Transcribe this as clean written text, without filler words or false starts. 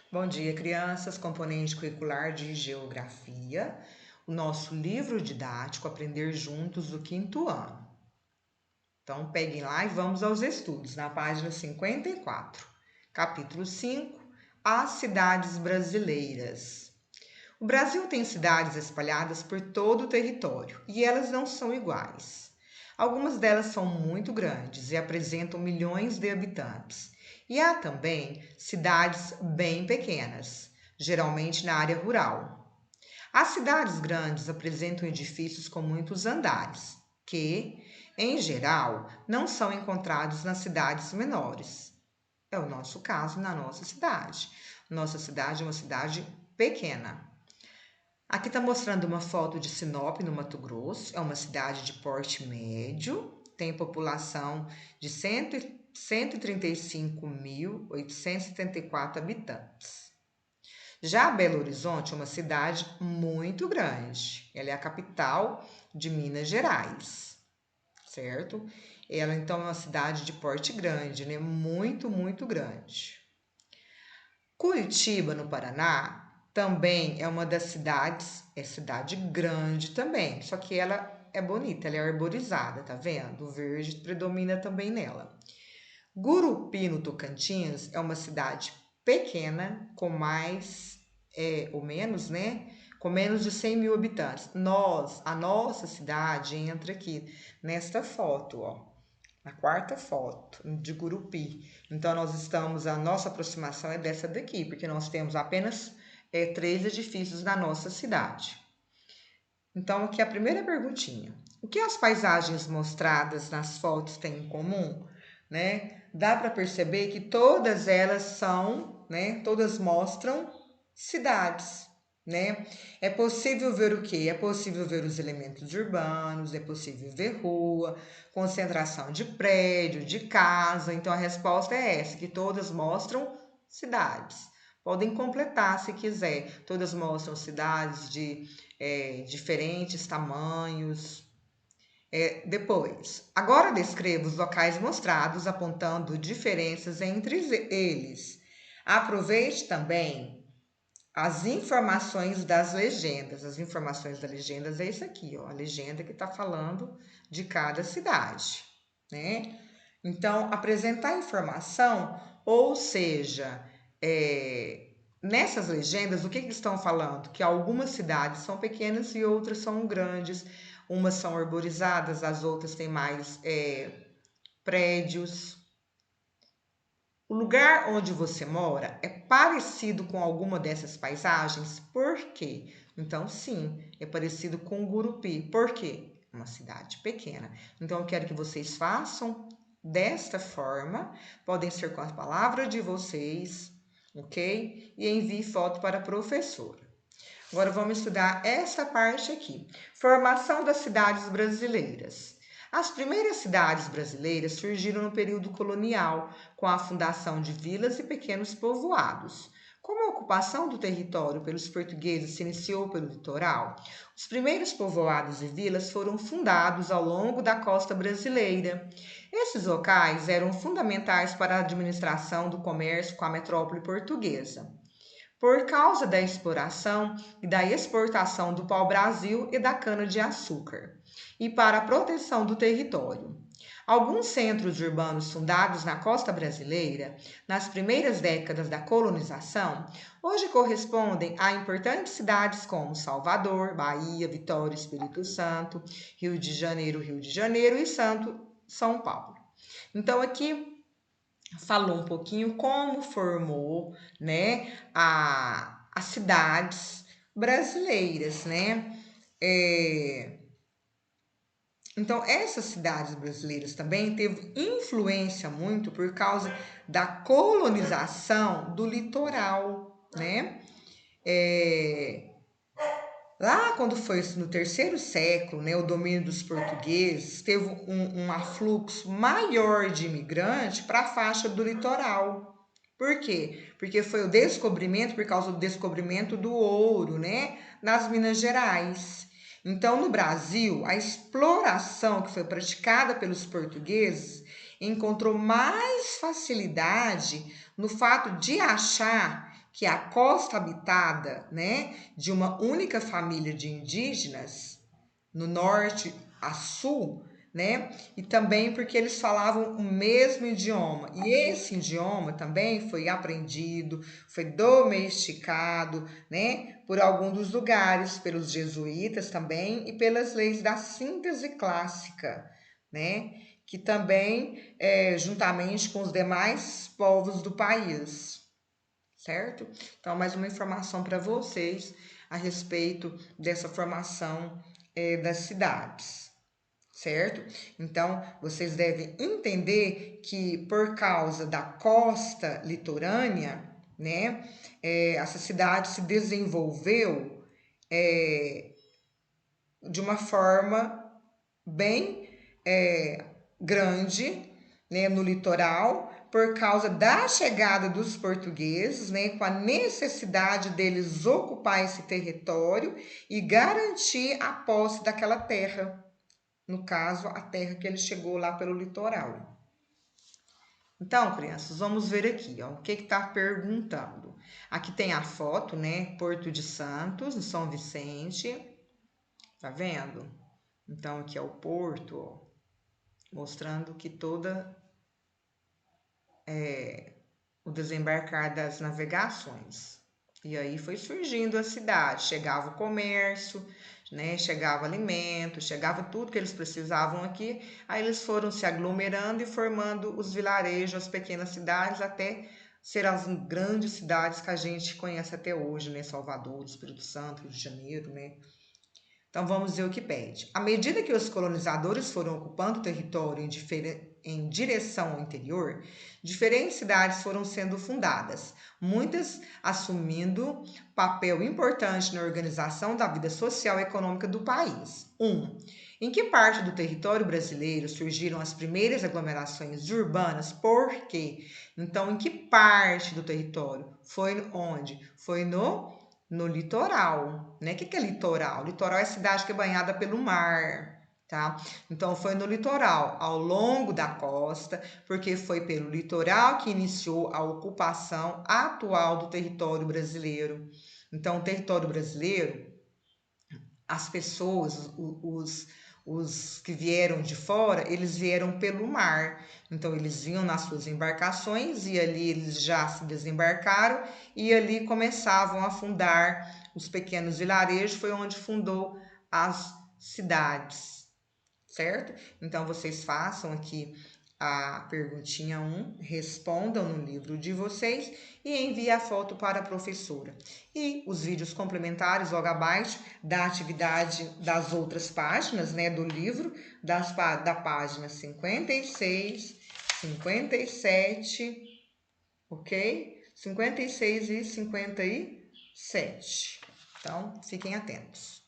Bom dia, crianças. Componente curricular de Geografia, o nosso livro didático Aprender Juntos do quinto ano. Então, peguem lá e vamos aos estudos, na página 54. Capítulo 5, As cidades brasileiras. O Brasil tem cidades espalhadas por todo o território e elas não são iguais. Algumas delas são muito grandes e apresentam milhões de habitantes. E há também cidades bem pequenas, geralmente na área rural. As cidades grandes apresentam edifícios com muitos andares, que, em geral, não são encontrados nas cidades menores. É o nosso caso na nossa cidade. Nossa cidade é uma cidade pequena. Aqui está mostrando uma foto de Sinop, no Mato Grosso. É uma cidade de porte médio, tem população de 135.874 habitantes. Já Belo Horizonte é uma cidade muito grande. Ela é a capital de Minas Gerais, certo? Ela então é uma cidade de porte grande, né? Muito, muito grande. Curitiba, no Paraná, também é uma das cidades, é cidade grande também, só que ela é bonita, ela é arborizada, tá vendo? O verde predomina também nela. Gurupi, no Tocantins, é uma cidade pequena, com mais ou menos, né? Com menos de 100 mil habitantes. A nossa cidade entra aqui nesta foto, ó. Na quarta foto de Gurupi. Então, a nossa aproximação é dessa daqui, porque nós temos apenas 3 edifícios na nossa cidade. Então, aqui a primeira perguntinha. O que as paisagens mostradas nas fotos têm em comum? Né? Dá para perceber que todas elas são, né? Todas mostram cidades, né? É possível ver o quê? É possível ver os elementos urbanos, é possível ver rua, concentração de prédio, de casa. Então a resposta é essa, que todas mostram cidades. Podem completar se quiser. Todas mostram cidades de diferentes tamanhos. Depois, agora descreva os locais mostrados, apontando diferenças entre eles. Aproveite também as informações das legendas. As informações das legendas é isso aqui, ó, a legenda que está falando de cada cidade, né? Então, apresentar informação, ou seja, nessas legendas, o que eles estão falando? Que algumas cidades são pequenas e outras são grandes. Umas são arborizadas, as outras têm mais prédios. O lugar onde você mora é parecido com alguma dessas paisagens? Por quê? Então, sim, é parecido com Gurupi. Por quê? Uma cidade pequena. Então, eu quero que vocês façam desta forma. Podem ser com as palavras de vocês, ok? E envie foto para a professora. Agora vamos estudar essa parte aqui. Formação das cidades brasileiras. As primeiras cidades brasileiras surgiram no período colonial, com a fundação de vilas e pequenos povoados. Como a ocupação do território pelos portugueses se iniciou pelo litoral, os primeiros povoados e vilas foram fundados ao longo da costa brasileira. Esses locais eram fundamentais para a administração do comércio com a metrópole portuguesa, por causa da exploração e da exportação do pau-brasil e da cana-de-açúcar, e para a proteção do território. Alguns centros urbanos fundados na costa brasileira, nas primeiras décadas da colonização, hoje correspondem a importantes cidades como Salvador, Bahia, Vitória, Espírito Santo, Rio de Janeiro e São Paulo. Então, aqui falou um pouquinho como formou, né, as cidades brasileiras, né? Então, essas cidades brasileiras também teve influência muito por causa da colonização do litoral, né? Lá quando foi no terceiro século, né, o domínio dos portugueses, teve um afluxo maior de imigrantes para a faixa do litoral. Por quê? Porque foi o descobrimento, por causa do descobrimento do ouro, né, nas Minas Gerais. Então, no Brasil, a exploração que foi praticada pelos portugueses, encontrou mais facilidade no fato de achar que a costa habitada, né, de uma única família de indígenas, no norte a sul, né, e também porque eles falavam o mesmo idioma. E esse idioma também foi aprendido, foi domesticado, né, por alguns dos lugares, pelos jesuítas também e pelas leis da síntese clássica, né, que também, juntamente com os demais povos do país, certo? Então, mais uma informação para vocês a respeito dessa formação das cidades, certo? Então, vocês devem entender que por causa da costa litorânea, né, essa cidade se desenvolveu de uma forma bem grande, né, no litoral, por causa da chegada dos portugueses, né, com a necessidade deles ocupar esse território e garantir a posse daquela terra. No caso, a terra que ele chegou lá pelo litoral. Então, crianças, vamos ver aqui, ó, o que está perguntando. Aqui tem a foto, né? Porto de Santos, em São Vicente. Tá vendo? Então, aqui é o porto, ó, mostrando que toda o desembarcar das navegações. E aí foi surgindo a cidade, chegava o comércio, né? Chegava alimento, chegava tudo que eles precisavam aqui. Aí eles foram se aglomerando e formando os vilarejos, as pequenas cidades, até ser as grandes cidades que a gente conhece até hoje, né? Salvador, Espírito Santo, Rio de Janeiro, né? Então vamos ver o que pede. À medida que os colonizadores foram ocupando o território em direção ao interior, diferentes cidades foram sendo fundadas, muitas assumindo papel importante na organização da vida social e econômica do país. 1. Em que parte do território brasileiro surgiram as primeiras aglomerações urbanas? Por quê? Então, em que parte do território? Foi onde? Foi no litoral, né? O que é litoral? Litoral é cidade que é banhada pelo mar, tá? Então foi no litoral, ao longo da costa, porque foi pelo litoral que iniciou a ocupação atual do território brasileiro. Então, o território brasileiro, as pessoas, os que vieram de fora, eles vieram pelo mar. Então, eles vinham nas suas embarcações e ali eles já se desembarcaram e ali começavam a fundar os pequenos vilarejos. Foi onde fundou as cidades, certo? Então, vocês façam aqui a perguntinha 1, respondam no livro de vocês e envie a foto para a professora. E os vídeos complementares logo abaixo da atividade das outras páginas, né, do livro, da página 56, 57, ok? 56 e 57. Então, fiquem atentos.